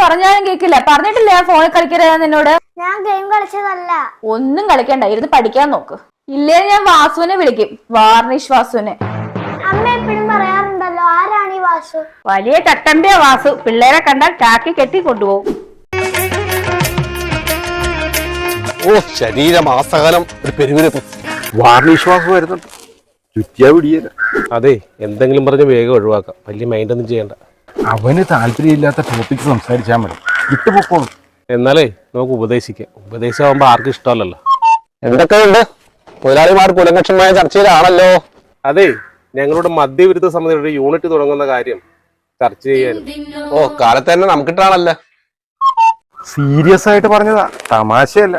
പറഞ്ഞാലും കേക്കില്ല. പറഞ്ഞിട്ടില്ല ഫോണിൽ കളിക്കരുത് നിന്നോട്. ഞാൻ ഗെയിം കളിച്ചതല്ല. ഒന്നും കളിക്കണ്ട, ഇരുന്ന് പഠിക്കാൻ നോക്ക്. ഇല്ലേ ഞാൻ വാസുവിനെ വിളിക്കും, വാർണിഷ് വാസുവിനെ. അമ്മ എപ്പോഴും പറയാറുണ്ടല്ലോ, ആരാണ് ഈ വാസു? വലിയ ചട്ടമ്പിയ വാസു, പിള്ളേരെ കണ്ടാൽ ചാക്കി കെട്ടി കൊണ്ടുപോകും. ഓ ശരീരമാസകലം ഒരു പെരുവിരപ്പ്. വാർണിഷ് വാസു വരുന്നുണ്ട്, ചുറ്റിയാ പിടിയല്ല. അതെ, എന്തെങ്കിലും പറഞ്ഞ് വേഗം ഒഴിവാക്കാം, വലിയ മൈൻഡൊന്നും ചെയ്യണ്ട. അവന് താല്പര്യമില്ലാത്ത ടോപ്പിക്ക് സംസാരിച്ചാൽ മതി, വിട്ടുപോക്കോളും. എന്നാലേ നമുക്ക് ഉപദേശിക്കാം. ഉപദേശമാകുമ്പോ ആർക്കും ഇഷ്ടമല്ലല്ലോ. എന്തൊക്കെയുണ്ട്? മുതലാളിമാർ കുലങ്കക്ഷമായ ചർച്ചയിലാണല്ലോ. അതെ, ഞങ്ങളുടെ മദ്യവിരുദ്ധ സമിതിയുടെ ഒരു യൂണിറ്റ് തുടങ്ങുന്ന കാര്യം ചർച്ച ചെയ്യാനും. ഓ കാലത്ത് തന്നെ നമുക്കിട്ടാണല്ലോ. സീരിയസ് ആയിട്ട് പറഞ്ഞതാ, തമാശയല്ല.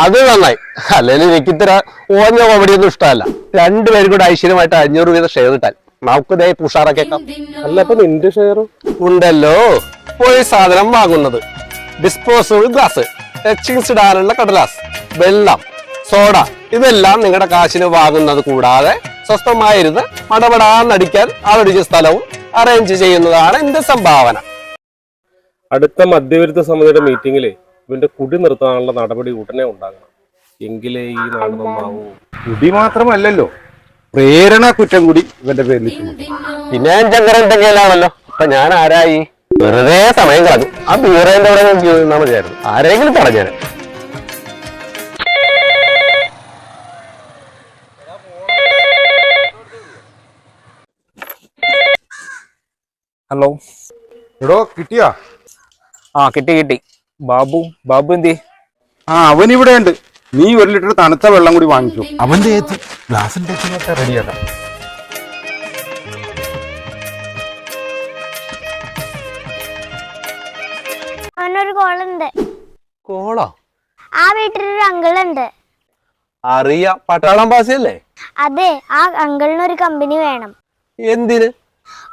അത് നന്നായി. അല്ലെങ്കിൽ എനിക്ക് ഇത്ര ഓഞ്ഞ കോമഡിയൊന്നും ഇഷ്ടമല്ല. രണ്ടുപേരും കൂടെ ഐശ്വര്യമായിട്ട് 500 വീതം ഷെയർ ഇട്ടാൽ നമുക്ക് ഇതേ ഉഷാറാക്കേക്കാം. അല്ല, അപ്പൊ നിന്റെ ഷെയർ ഉണ്ടല്ലോ. പോയി സാധനം വാങ്ങുന്നത്, ഡിസ്പോസബിൾ ഗ്ലാസ്, ടച്ചിങ്സ് ഇടാനുള്ള കടലാസ്, വെള്ളം, സോഡ, ഇതെല്ലാം നിങ്ങളുടെ കാശിന് വാങ്ങുന്നത് കൂടാതെ സ്വസ്ഥമായിരുന്ന് മടപടാന്നടിക്കാൻ ആളൊടിച്ച സ്ഥലവും അറേഞ്ച് ചെയ്യുന്നതാണ് എന്റെ സംഭാവന. അടുത്ത മദ്യവിരുദ്ധ സമിതിയുടെ മീറ്റിംഗില് ഇവന്റെ കുടി നിർത്താനുള്ള നടപടി ഉടനെ ഉണ്ടാകണം. എങ്കിലേ ഈ നാട് നന്നാവൂ. കുടി മാത്രമല്ലല്ലോ, പ്രേരണ കുറ്റം കൂടി ഇവന്റെ പേരിൽ. പിന്നെ ചങ്കരന്റെങ്കിലാണല്ലോ. അപ്പൊ ഞാൻ ആരായി? വെറുതെ സമയം കളഞ്ഞു. ആ ബീറേന്റെ അവിടെ നോക്കി നിന്നാ മതിയായിരുന്നു. ആരെങ്കിലും പറഞ്ഞാൽ. ഹലോ, എടോ കിട്ടിയാ? കിട്ടി. ബാബു എന്തി? അവൻ ഇവിടെ ഉണ്ട്. നീ 1 ലിറ്റർ തണുത്ത വെള്ളം കൂടി വാങ്ങിച്ചു. അവന്റെ ഗ്ലാസിന്റെ റെഡിയാക്കാം. അവനൊരു കോളുണ്ട്. കോളോ? ആ വീട്ടിലൊരു അങ്കിളുണ്ട്. അറിയാം, പട്ടാളം പാസിയല്ലേ? അതെ, ആ അങ്കിളിനൊരു കമ്പനി വേണം. എന്തിന്?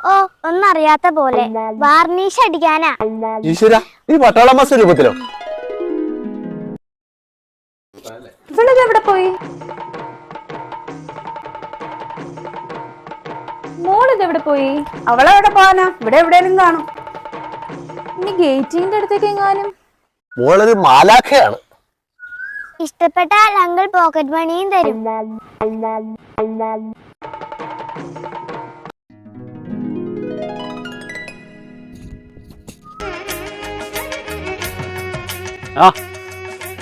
ഓ, ഒന്നറിയാത്ത പോലെ, വാർണിഷ് അടിക്കാനാ. ഈശ്വര, ഈ പട്ടാളം പാസ് രൂപത്തിലോ? എവിടെ പോയി? മോളിതെവിടെ പോയി? അവളെവിടെ പോവാനാ? ഇവിടെ എവിടെയെങ്കിലും കാണും. ഇനി ഗേറ്റിന്റെ അടുത്തേക്ക് എങ്ങാനും. മോളൊരു മാലാഖയാണ്. ഇഷ്ടപ്പെട്ടാൽ അങ്കിൾ പോക്കറ്റ് മണിയും തരും.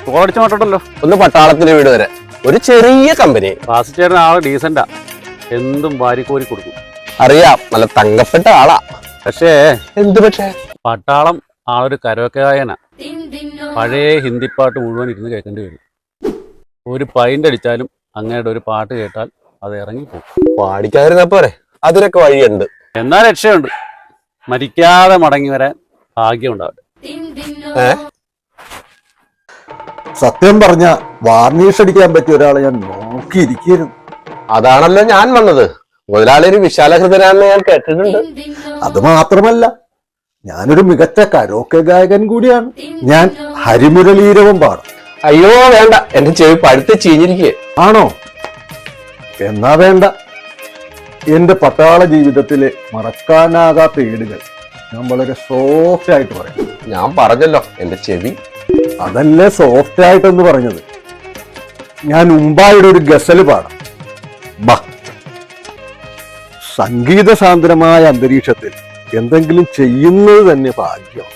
കോളടിച്ചു മാറ്റോട്ടല്ലോ. ഒന്ന് പട്ടാളത്തിന് വീട് വരെ ഒരു ചെറിയ കമ്പനി. ഫാസിറ്റേറിന് ആള് ഡീസന്റാ, എന്തും വാരിക്കോരി കൊടുക്കും. അറിയാം, നല്ല തങ്കപ്പെട്ട ആളാ. പക്ഷേ എന്ത് പക്ഷേ? പട്ടാളം ആളൊരു കരോക്കെ ഗായനാ. പഴയ ഹിന്ദിപ്പാട്ട് മുഴുവൻ ഇരുന്ന് കേൾക്കേണ്ടി വരും. ഒരു പൈൻ്റ് അടിച്ചാലും അങ്ങയുടെ ഒരു പാട്ട് കേട്ടാൽ അത് ഇറങ്ങിപ്പോകും. പാടിക്കാതിരുന്നാ പോരെ, അതിനൊക്കെ വഴിയുണ്ട്. എന്നാ രക്ഷയുണ്ട്, മരിക്കാതെ മടങ്ങി വരാൻ ഭാഗ്യം ഉണ്ടാവട്ടെ. സത്യം പറഞ്ഞ വാർണിഷ് അടിക്കാൻ പറ്റിയ ഒരാളെ ഞാൻ നോക്കിയിരിക്കുന്നു. അതാണല്ലോ ഞാൻ വന്നത്. മുതലാളി ഒരു വിശാല ഹൃദയനാണെന്ന് ഞാൻ കേട്ടിട്ടുണ്ട്. അത് മാത്രമല്ല, ഞാനൊരു മികച്ച കരോക്കെ ഗായകൻ കൂടിയാണ്. ഞാൻ ഹരിമുരളീരവം പാടും. അയ്യോ വേണ്ട, എന്റെ ചെവി പഴുത്ത് ചീഞ്ഞിരിക്കേ. ആണോ? എന്നാ വേണ്ട. എന്റെ പട്ടാള ജീവിതത്തിലെ മറക്കാനാകാത്ത ഏടുകൾ ഞാൻ വളരെ സോഫ്റ്റ് ആയിട്ട് പറയും. ഞാൻ പറഞ്ഞല്ലോ, എന്റെ ചെവി. അതല്ലേ സോഫ്റ്റ് ആയിട്ടെന്ന് പറഞ്ഞത്. ഞാൻ ഉമ്പായുടെ ഒരു ഗസല് പാടാം. സംഗീത സാന്ദ്രമായ അന്തരീക്ഷത്തിൽ എന്തെങ്കിലും ചെയ്യുന്നത് തന്നെ ഭാഗ്യം.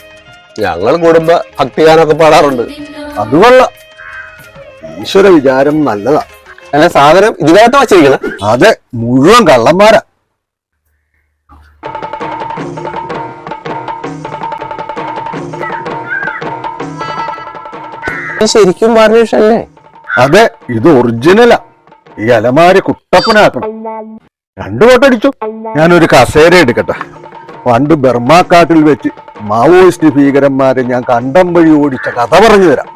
ഞങ്ങൾ കുടുംബ ഭക്തിഗാനമൊക്കെ പാടാറുണ്ട്. അതുകൊള്ള ഈശ്വര വിചാരം നല്ലതാ. അല്ല, സാധനം ഇതിനകത്ത് വച്ചിരിക്കണം. അതെ, മുഴുവൻ കള്ളന്മാരാ. ശരിക്കും വാർണിഷല്ലേ? അതെ, ഇത് ഒറിജിനലാ. ഈ അലമാരി കുട്ടപ്പനാക്കണം. 2 വട്ടടിച്ചു. ഞാനൊരു കസേര എടുക്കട്ടെ. പണ്ട് ബർമാക്കാട്ടിൽ വെച്ച് മാവോയിസ്റ്റ് ഭീകരന്മാരെ ഞാൻ കണ്ടം വഴി ഓടിച്ച കഥ പറഞ്ഞു തരാം.